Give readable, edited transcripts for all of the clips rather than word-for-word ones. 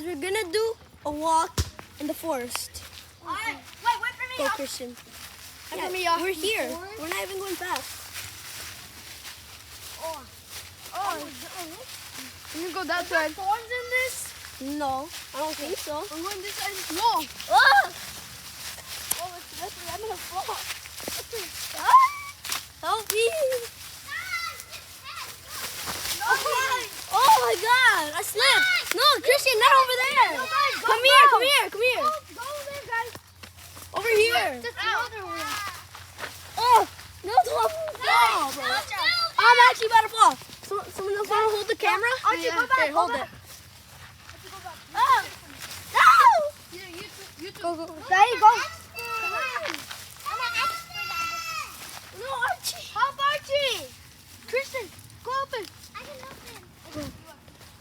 We're gonna do a walk in the forest. Alright, wait for me. Go, Christian. Yeah, we're here. We're not even going fast. Can you go that side? Thorns in this? No, I don't think so. I'm going this side. No. Oh, It's slippery. I'm gonna fall. help me! No, Oh my God, I slipped. No, Christian, not over there. No, guys, go Come here, down. come here, come here. Go there, guys. Over here. Just the other way. Oh, no, don't fall, bro. I'm actually about to fall. Someone else want to hold the camera? Archie, go back, Here, hold go it. back. Oh, no! You two. Go, go. There you go. No, Archie. Help Archie. Kristen, go open.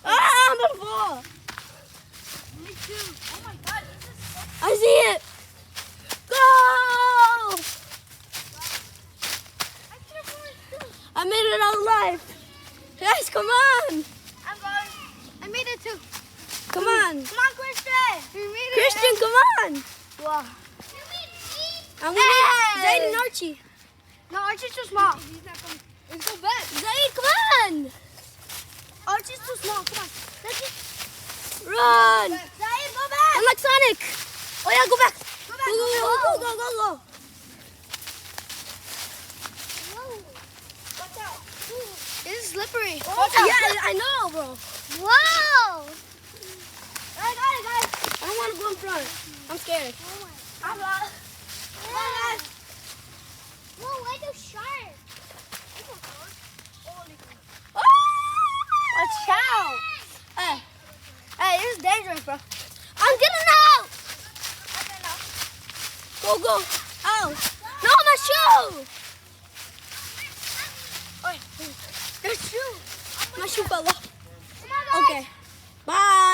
Ah, I'm about to fall. Me too. Oh my God, this is so I see it. Go! I made it out alive. Guys, come on. I'm going. I made it too. Come on. Come on, Christian. We made it. Christian, come on. Wow. I'm with Hey! Zaid and Archie. No, Archie's too small. Let's go back. Zaid, come on. Archie's too small. Come on. Let's Run. Zaid, go back. I'm like Sonic. Oh yeah, go back. Go back. Go. Watch out. This is slippery. Yeah, I know, bro. Whoa. Guys. I don't want to go in front. I'm scared. I'm not. Whoa, why do sharp? Watch out. Hey, this is dangerous, bro. I'm getting out. Go. Ow. No, my shoe. There's shoe. My shoe fell off. Okay. Bye.